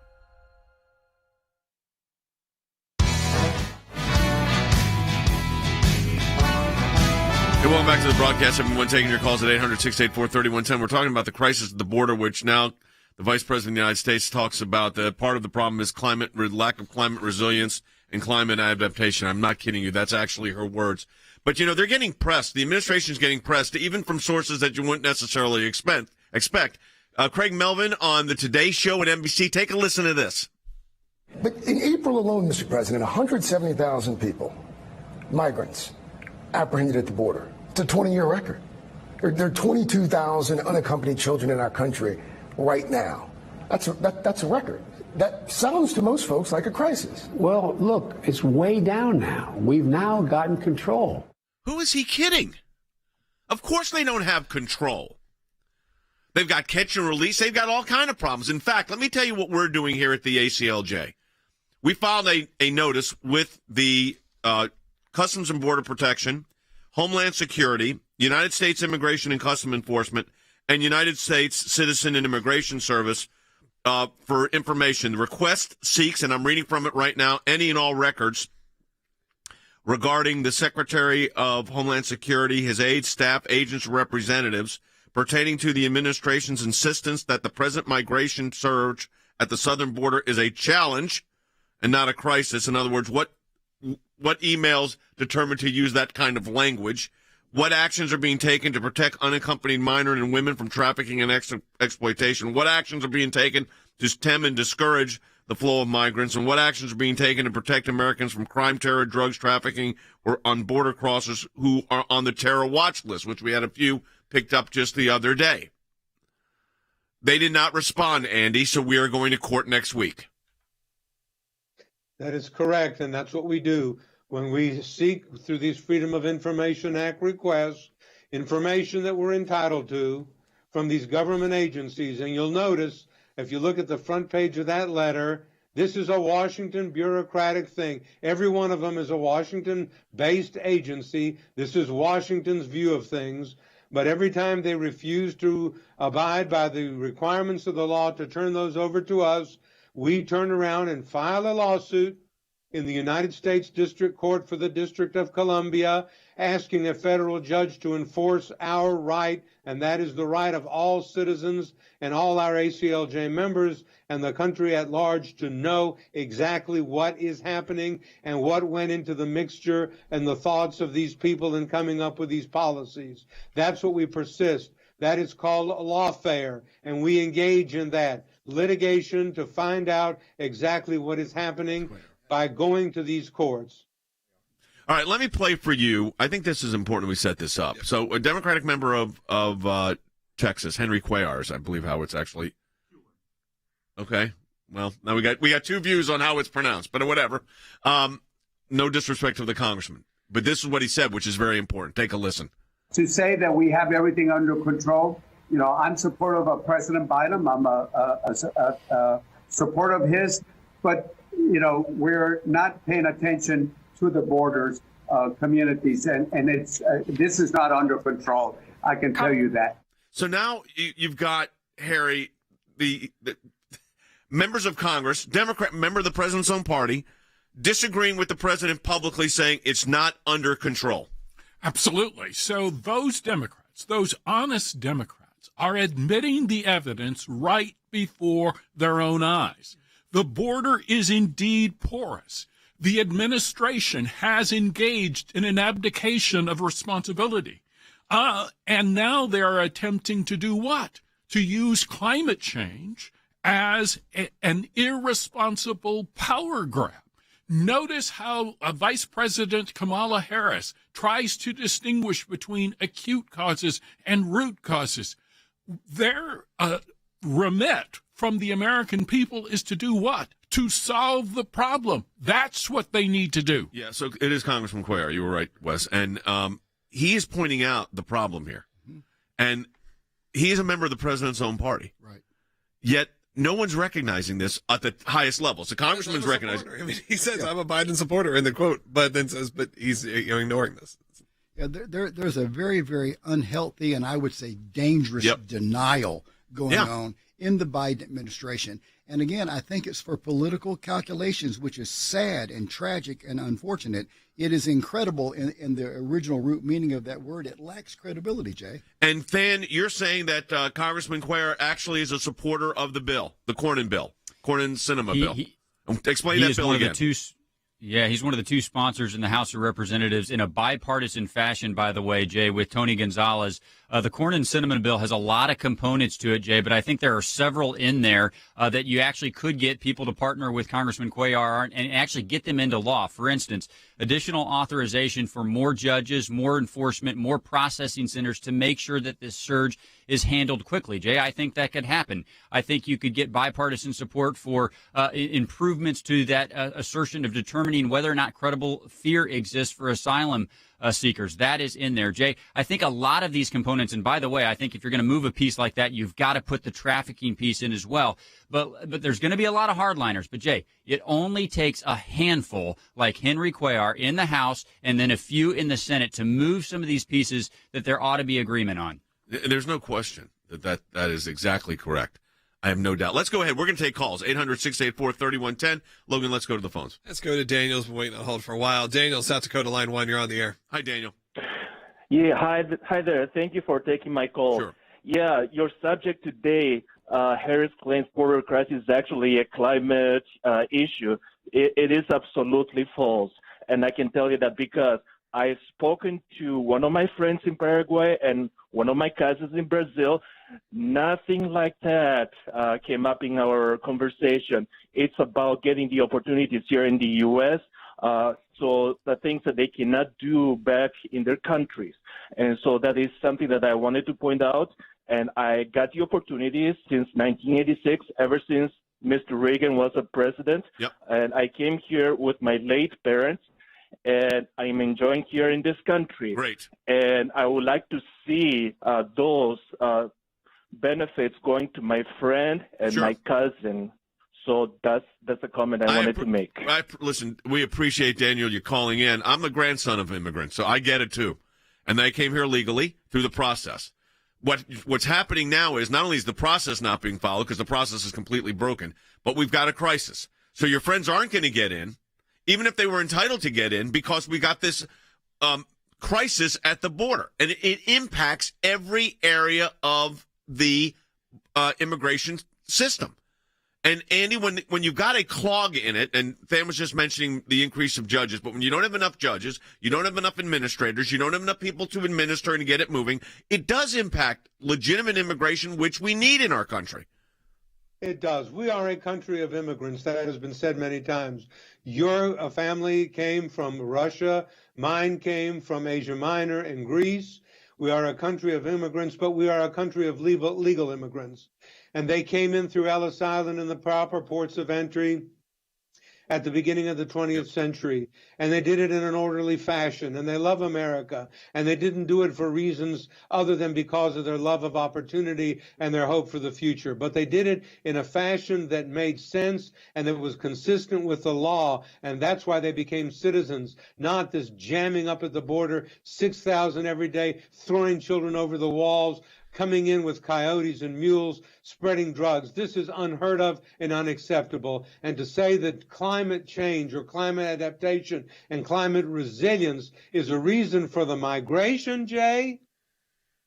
Hey, welcome back to the broadcast. Everyone taking your calls at 800-684-3110. We're talking about the crisis at the border, which now the Vice President of the United States talks about. The part of the problem is lack of climate resilience and climate adaptation. I'm not kidding you. That's actually her words. But, they're getting pressed. The administration is getting pressed, even from sources that you wouldn't necessarily expect. Craig Melvin on the Today Show at NBC. Take a listen to this. But in April alone, Mr. President, 170,000 people, migrants, apprehended at the border. It's a 20-year record. There are 22,000 unaccompanied children in our country right now. That's a record. That sounds to most folks like a crisis. Well, look, it's way down now. We've now gotten control. Who is he kidding? Of course they don't have control. They've got catch and release. They've got all kind of problems. In fact, let me tell you what we're doing here at the ACLJ. We filed a notice with the Customs and Border Protection, Homeland Security, United States Immigration and Customs Enforcement, and United States Citizen and Immigration Service for information. The request seeks, and I'm reading from it right now, any and all records regarding the Secretary of Homeland Security, his aides, staff, agents, representatives, pertaining to the administration's insistence that the present migration surge at the southern border is a challenge and not a crisis. In other words, what emails determined to use that kind of language? What actions are being taken to protect unaccompanied minor and women from trafficking and exploitation? What actions are being taken to stem and discourage the flow of migrants? And what actions are being taken to protect Americans from crime, terror, drugs, trafficking, or on border crossers who are on the terror watch list, which we had a few picked up just the other day? They did not respond, Andy, so we are going to court next week. That is correct, and that's what we do. When we seek through these Freedom of Information Act requests, information that we're entitled to from these government agencies, and you'll notice, if you look at the front page of that letter, this is a Washington bureaucratic thing. Every one of them is a Washington-based agency. This is Washington's view of things. But every time they refuse to abide by the requirements of the law to turn those over to us, we turn around and file a lawsuit in the United States District Court for the District of Columbia, asking a federal judge to enforce our right, and that is the right of all citizens and all our ACLJ members and the country at large to know exactly what is happening and what went into the mixture and the thoughts of these people in coming up with these policies. That's what we persist. That is called lawfare, and we engage in that litigation to find out exactly what is happening. by going to these courts. All right, let me play for you. I think this is important we set this up. So a Democratic member of Texas, Henry Cuellar's, I believe how it's actually. Okay. Well, now we got two views on how it's pronounced, but whatever. No disrespect to the congressman, but this is what he said, which is very important. Take a listen. To say that we have everything under control, I'm supportive of President Biden. I'm a supporter of his, but we're not paying attention to the borders communities, and it's this is not under control. I can tell you that. So now you've got Harry, the members of Congress, Democrat member of the president's own party, disagreeing with the president publicly, saying it's not under control. Absolutely. So those Democrats, those honest Democrats, are admitting the evidence right before their own eyes. The border is indeed porous. The administration has engaged in an abdication of responsibility. And now they are attempting to do what? To use climate change as an irresponsible power grab. Notice how Vice President Kamala Harris tries to distinguish between acute causes and root causes. Their remit from the American people is to do what? To solve the problem. That's what they need to do. Yeah, so it is Congressman Cuellar. You were right, Wes. And he is pointing out the problem here. Mm-hmm. And he is a member of the president's own party. Right. Yet no one's recognizing this at the highest levels. The congressman's recognizing. I mean, he says, I'm a Biden supporter in the quote, but then says, but he's ignoring this. Yeah, there's a very, very unhealthy and I would say dangerous denial going on in the Biden administration. And again, I think it's for political calculations, which is sad and tragic and unfortunate. It is incredible in the original root meaning of that word. It lacks credibility, Jay. And Than, you're saying that Congressman Cuellar actually is a supporter of the bill, the Cornyn bill, Cornyn-Sinema bill. Explain that bill again. He's one of the two sponsors in the House of Representatives in a bipartisan fashion, by the way, Jay, with Tony Gonzalez. The Cornyn-Sinema bill has a lot of components to it, Jay, but I think there are several in there that you actually could get people to partner with Congressman Cuellar and actually get them into law. For instance, additional authorization for more judges, more enforcement, more processing centers to make sure that this surge is handled quickly. Jay, I think that could happen. I think you could get bipartisan support for improvements to that assertion of determining whether or not credible fear exists for asylum seekers. That is in there, Jay. I think a lot of these components, and by the way, I think if you're going to move a piece like that, you've got to put the trafficking piece in as well. But there's going to be a lot of hardliners. But Jay, it only takes a handful like Henry Cuellar in the House and then a few in the Senate to move some of these pieces that there ought to be agreement on. There's no question that is exactly correct. I have no doubt. Let's go ahead. We're going to take calls. 800-684-3110. Logan, let's go to the phones. Let's go to Daniel's been waiting on hold for a while. Daniel, South Dakota, line 1. You're on the air. Hi, Daniel. Yeah, hi there. Thank you for taking my call. Sure. Yeah, your subject today, Harris claims border crisis is actually a climate issue. It is absolutely false. And I can tell you that because I've spoken to one of my friends in Paraguay and one of my cousins in Brazil. Nothing like that came up in our conversation. It's about getting the opportunities here in the U.S., so the things that they cannot do back in their countries. And so that is something that I wanted to point out. And I got the opportunities since 1986, ever since Mr. Reagan was a president. Yep. And I came here with my late parents. And I'm enjoying here in this country. Great. And I would like to see those benefits going to my friend and my cousin. So that's a comment I wanted to make. Listen, we appreciate, Daniel, you calling in. I'm the grandson of immigrants, so I get it too. And they came here legally through the process. What's happening now is not only is the process not being followed because the process is completely broken, but we've got a crisis. So your friends aren't going to get in, even if they were entitled to get in, because we got this crisis at the border. And it impacts every area of the immigration system. And, Andy, when you've got a clog in it, and Than was just mentioning the increase of judges, but when you don't have enough judges, you don't have enough administrators, you don't have enough people to administer and get it moving, it does impact legitimate immigration, which we need in our country. It does. We are a country of immigrants. That has been said many times. Your family came from Russia. Mine came from Asia Minor and Greece. We are a country of immigrants, but we are a country of legal immigrants. And they came in through Ellis Island in the proper ports of entry at the beginning of the 20th century, and they did it in an orderly fashion, and they love America, and they didn't do it for reasons other than because of their love of opportunity and their hope for the future. But they did it in a fashion that made sense and that was consistent with the law, and that's why they became citizens, not this jamming up at the border, 6,000 every day, throwing children over the walls, coming in with coyotes and mules, spreading drugs. This is unheard of and unacceptable. And to say that climate change or climate adaptation and climate resilience is a reason for the migration, Jay,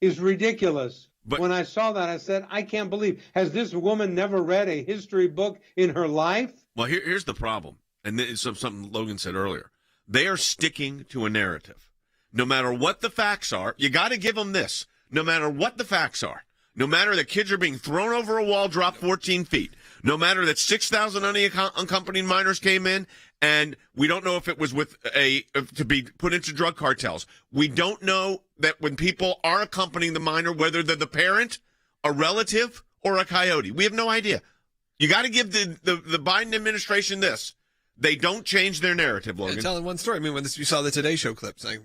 is ridiculous. But when I saw that, I said, I can't believe. Has this woman never read a history book in her life? Well, here's the problem, and this is something Logan said earlier. They are sticking to a narrative. No matter what the facts are, you got to give them this. No matter what the facts are, no matter that kids are being thrown over a wall, dropped 14 feet, no matter that 6,000 unaccompanied minors came in, and we don't know if it was with to be put into drug cartels. We don't know that when people are accompanying the minor, whether they're the parent, a relative, or a coyote. We have no idea. You got to give the Biden administration this. They don't change their narrative, Logan. Yeah, telling one story. I mean, when you saw the Today Show clip saying,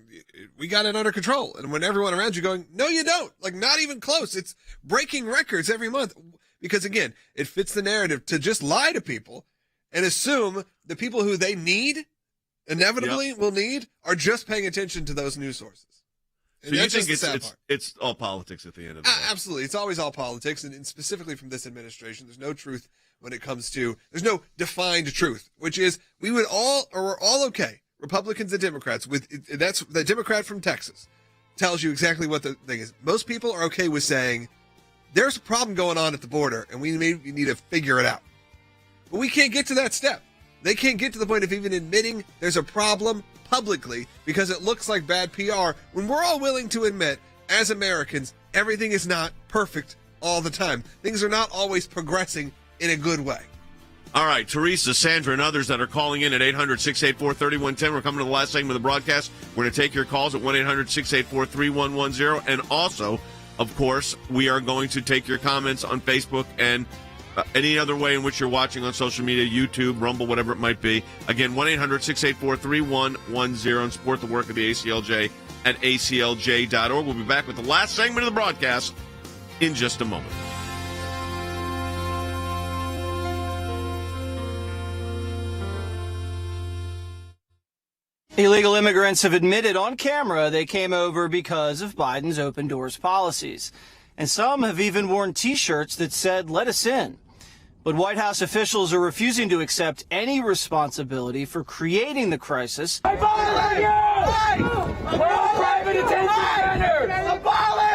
we got it under control. And when everyone around you going, no, you don't. Like, not even close. It's breaking records every month. Because, again, it fits the narrative to just lie to people and assume the people who they need, inevitably will need, are just paying attention to those news sources. And so you think it's all politics at the end of the day? Absolutely. It's always all politics. And specifically from this administration, there's no truth when it comes to, there's no defined truth, which is we're all okay. Republicans and Democrats that's the Democrat from Texas tells you exactly what the thing is. Most people are okay with saying there's a problem going on at the border and we need to figure it out. But we can't get to that step. They can't get to the point of even admitting there's a problem publicly because it looks like bad PR when we're all willing to admit as Americans, everything is not perfect all the time. Things are not always progressing in a good way. All right, Teresa, Sandra, and others that are calling in at 800-684-3110. We're coming to the last segment of the broadcast. We're going to take your calls at 1-800-684-3110. And also, of course, we are going to take your comments on Facebook and any other way in which you're watching on social media, YouTube, Rumble, whatever it might be. Again, 1-800-684-3110, and support the work of the ACLJ at aclj.org. We'll be back with the last segment of the broadcast in just a moment. Illegal immigrants have admitted on camera they came over because of Biden's open doors policies. And some have even worn T-shirts that said, "Let us in." But White House officials are refusing to accept any responsibility for creating the crisis. Private detention centers!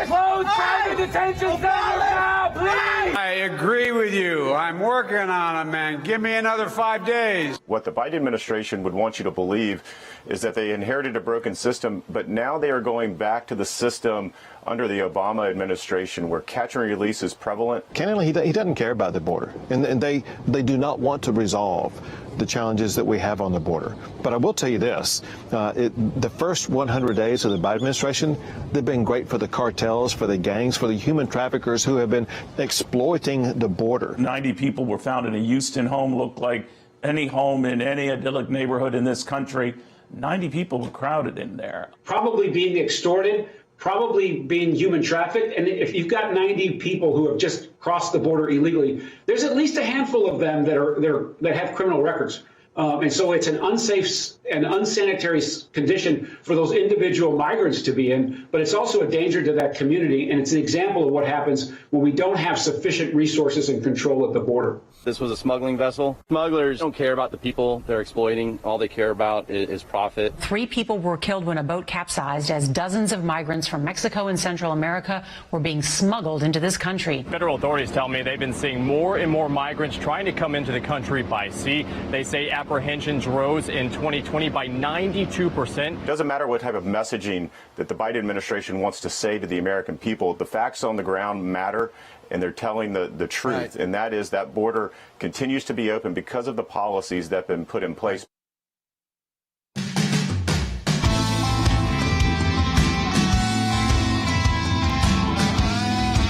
Close private detention centers now, please! I agree with you. I'm working on them, man. Give me another 5 days. What the Biden administration would want you to believe is that they inherited a broken system, but now they are going back to the system under the Obama administration where catch and release is prevalent. Candidly, he doesn't care about the border, and they do not want to resolve the challenges that we have on the border. But I will tell you this, the first 100 days of the Biden administration, they've been great for the cartels, for the gangs, for the human traffickers who have been exploiting the border. 90 people were found in a Houston home, looked like any home in any idyllic neighborhood in this country. 90 people were crowded in there. Probably being extorted, probably being human trafficked. And if you've got 90 people who have just crossed the border illegally, there's at least a handful of them that have criminal records. And so it's an unsafe and unsanitary condition for those individual migrants to be in, but it's also a danger to that community. And it's an example of what happens when we don't have sufficient resources and control at the border. This was a smuggling vessel. Smugglers don't care about the people they're exploiting. All they care about is profit. 3 people were killed when a boat capsized as dozens of migrants from Mexico and Central America were being smuggled into this country. Federal authorities tell me they've been seeing more and more migrants trying to come into the country by sea. They say apprehensions rose in 2020 by 92%. It doesn't matter what type of messaging that the Biden administration wants to say to the American people. The facts on the ground matter. and they're telling the truth. Right. And that is that border continues to be open because of the policies that have been put in place.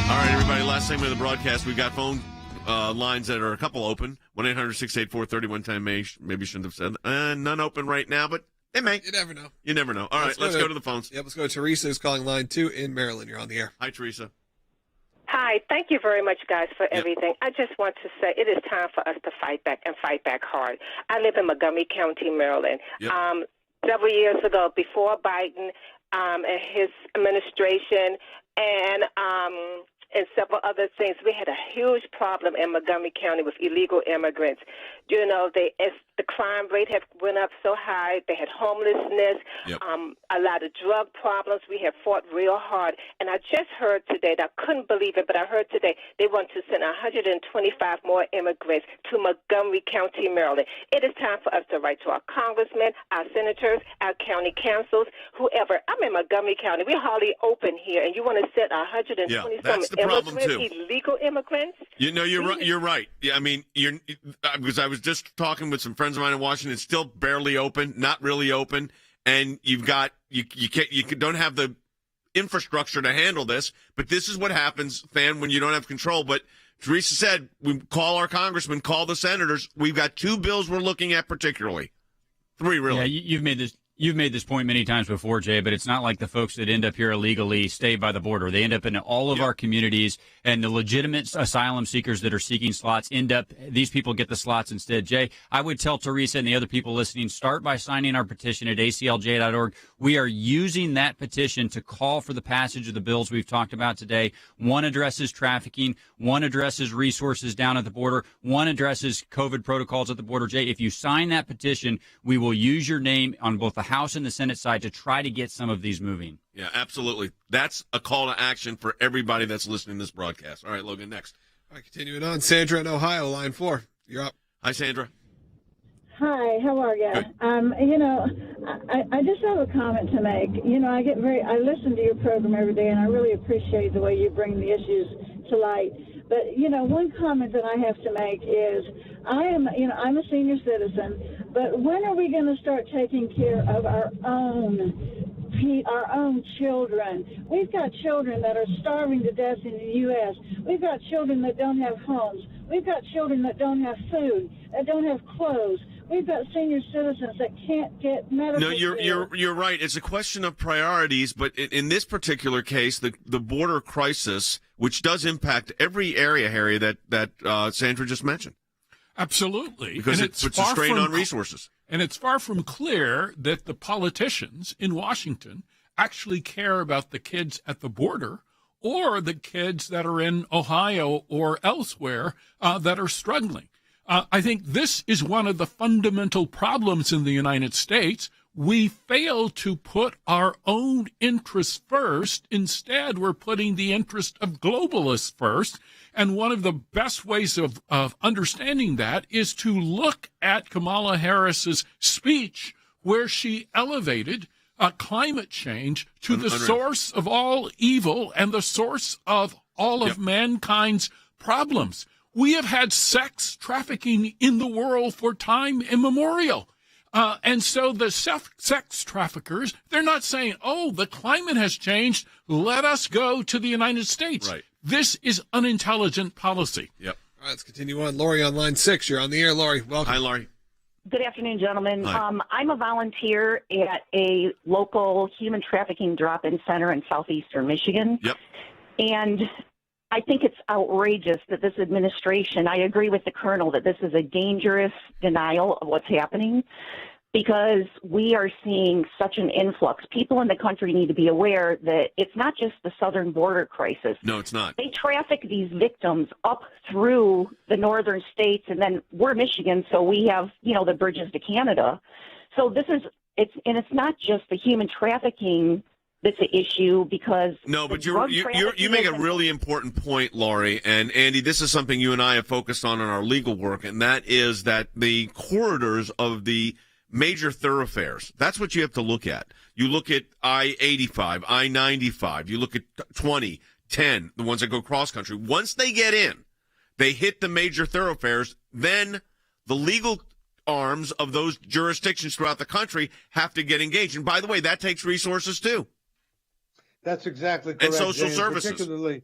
All right, everybody, last segment of the broadcast. We've got phone lines that are a couple open. 1-800-684-3110. Maybe shouldn't have said none open right now, but they may. You never know. You never know. All right, let's go to the phones. Yep, let's go to Teresa, who's calling line 2 in Maryland. You're on the air. Hi, Teresa. Hi, thank you very much, guys, for everything. I just want to say it is time for us to fight back and fight back hard. I live in Montgomery County, Maryland. Yep. Several years ago, before Biden and his administration and several other things, we had a huge problem in Montgomery County with illegal immigrants. You know, the crime rate had went up so high. They had homelessness, a lot of drug problems. We have fought real hard. And I just heard today, and I couldn't believe it, but I heard today they want to send 125 more immigrants to Montgomery County, Maryland. It is time for us to write to our congressmen, our senators, our county councils, whoever. I'm in Montgomery County. We're hardly open here, and you want to send 120 that's the problem, immigrants, too. Illegal immigrants? You know, you're right. You're right. Yeah, I mean, because I was just talking with some friends of mine in Washington. It's still barely open, not really open, and you don't have the infrastructure to handle this. But this is what happens, Fan, when you don't have control. But Teresa said, we call our congressmen, call the senators. We've got 2 bills we're looking at particularly. 3, really. Yeah, you've made this point many times before, Jay, but it's not like the folks that end up here illegally stay by the border. They end up in all of our communities, and the legitimate asylum seekers that are seeking slots these people get the slots instead. Jay, I would tell Teresa and the other people listening, start by signing our petition at aclj.org. We are using that petition to call for the passage of the bills we've talked about today. One addresses trafficking, one addresses resources down at the border, one addresses COVID protocols at the border. Jay, if you sign that petition, we will use your name on both the House and the Senate side to try to get some of these moving. Yeah, absolutely. That's a call to action for everybody that's listening to this broadcast. All right, Logan, next. All right, continuing on. Sandra in Ohio, line 4. You're up. Hi, Sandra. Hi, how are you? You know, I just have a comment to make. You know, I listen to your program every day, and I really appreciate the way you bring the issues to light. But, you know, one comment that I have to make is I'm a senior citizen, but when are we going to start taking care of our own children? We've got children that are starving to death in the U.S. We've got children that don't have homes. We've got children that don't have food, that don't have clothes. We've got senior citizens that can't get medical care. You're right. It's a question of priorities, but in this particular case, the border crisis, which does impact every area, Harry, that Sandra just mentioned. Absolutely. Because it puts a strain on resources. And it's far from clear that the politicians in Washington actually care about the kids at the border or the kids that are in Ohio or elsewhere that are struggling. I think this is one of the fundamental problems in the United States. We fail to put our own interests first. Instead, we're putting the interest of globalists first. And one of the best ways of understanding that is to look at Kamala Harris's speech where she elevated climate change to the source of all evil and the source of all of mankind's problems. We have had sex trafficking in the world for time immemorial. And so the sex traffickers, they're not saying, oh, the climate has changed. Let us go to the United States. Right. This is unintelligent policy. Yep. All right, let's continue on. Lori on line 6. You're on the air, Lori. Welcome. Hi, Lori. Good afternoon, gentlemen. Hi. I'm a volunteer at a local human trafficking drop-in center in southeastern Michigan. Yep. And I think it's outrageous that this administration, I agree with the colonel that this is a dangerous denial of what's happening because we are seeing such an influx. People in the country need to be aware that it's not just the southern border crisis. No, it's not. They traffic these victims up through the northern states, and then we're Michigan, so we have, the bridges to Canada. So it's not just the human trafficking that's an issue because no, but you make a really important point, Laurie, and Andy. This is something you and I have focused on in our legal work, and that is that the corridors of the major thoroughfares. That's what you have to look at. You look at I-85, I-95. You look at 20, 10, the ones that go cross-country. Once they get in, they hit the major thoroughfares, then the legal arms of those jurisdictions throughout the country have to get engaged. And by the way, that takes resources too. That's exactly correct. And social Jay, services.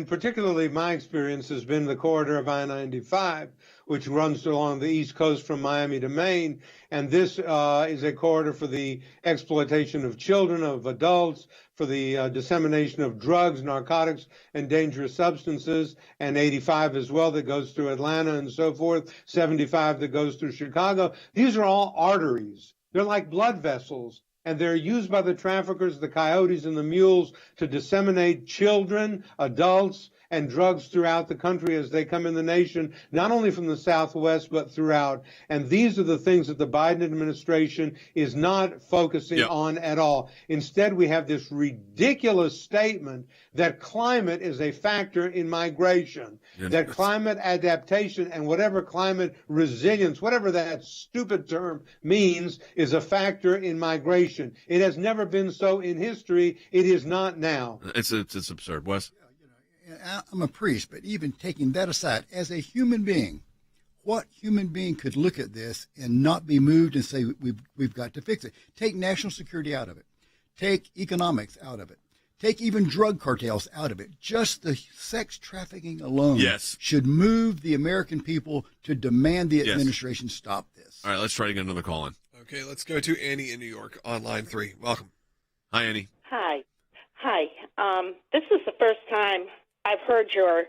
Particularly my experience has been the corridor of I-95, which runs along the East Coast from Miami to Maine. And this is a corridor for the exploitation of children, of adults, for the dissemination of drugs, narcotics, and dangerous substances, and 85 as well that goes through Atlanta and so forth, 75 that goes through Chicago. These are all arteries. They're like blood vessels. And they're used by the traffickers, the coyotes, and the mules to disseminate children, adults, and drugs throughout the country as they come in the nation, not only from the Southwest, but throughout. And these are the things that the Biden administration is not focusing on at all. Instead, we have this ridiculous statement that climate is a factor in migration, that climate adaptation and whatever climate resilience, whatever that stupid term means, is a factor in migration. It has never been so in history. It is not now. It's absurd. Wes? I'm a priest, but even taking that aside, as a human being, what human being could look at this and not be moved and say, we've got to fix it? Take national security out of it. Take economics out of it. Take even drug cartels out of it. Just the sex trafficking alone should move the American people to demand the administration stop this. All right, let's try to get another call in. Okay, let's go to Annie in New York on line 3. Welcome. Hi, Annie. Hi. This is the first time I've heard your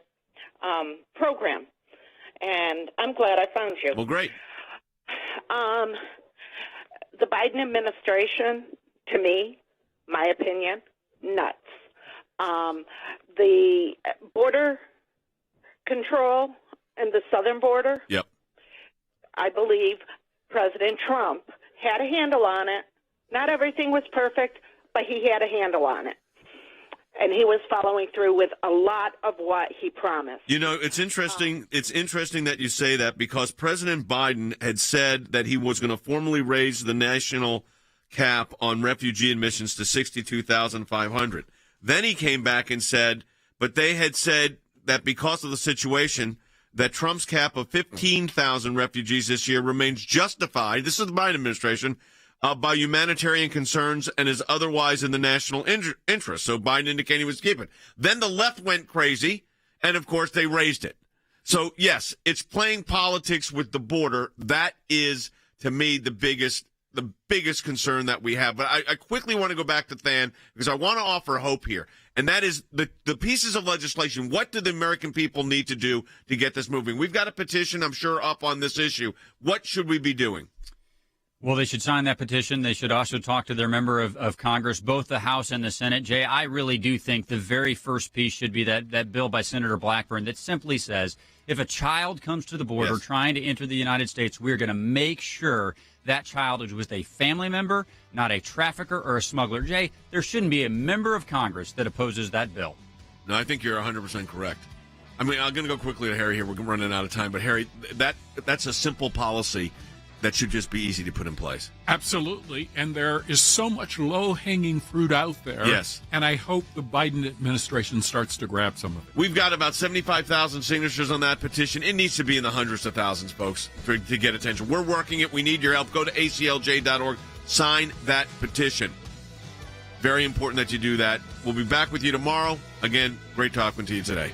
program, and I'm glad I found you. Well, great. The Biden administration, to me, my opinion, nuts. The border control and the southern border, I believe President Trump had a handle on it. Not everything was perfect, but he had a handle on it. And he was following through with a lot of what he promised. You know, it's interesting. It's interesting that you say that because President Biden had said that he was going to formally raise the national cap on refugee admissions to 62,500. Then he came back and said, but they had said that because of the situation, that Trump's cap of 15,000 refugees this year remains justified. This is the Biden administration. By humanitarian concerns and is otherwise in the national interest. So Biden indicated he was keeping it. Then the left went crazy, and of course they raised it. So yes, it's playing politics with the border. That is, to me, the biggest concern that we have. But I quickly want to go back to Than because I want to offer hope here. And that is the pieces of legislation. What do the American people need to do to get this moving? We've got a petition, I'm sure, up on this issue. What should we be doing? Well, they should sign that petition. They should also talk to their member of Congress, both the House and the Senate. Jay, I really do think the very first piece should be that bill by Senator Blackburn that simply says if a child comes to the border trying to enter the United States, we're going to make sure that child is with a family member, not a trafficker or a smuggler. Jay, there shouldn't be a member of Congress that opposes that bill. No, I think you're 100% correct. I mean, I'm going to go quickly to Harry here. We're running out of time. But, Harry, that's a simple policy that should just be easy to put in place. Absolutely. And there is so much low-hanging fruit out there. Yes. And I hope the Biden administration starts to grab some of it. We've got about 75,000 signatures on that petition. It needs to be in the hundreds of thousands, folks, to get attention. We're working it. We need your help. Go to ACLJ.org. Sign that petition. Very important that you do that. We'll be back with you tomorrow. Again, great talking to you today.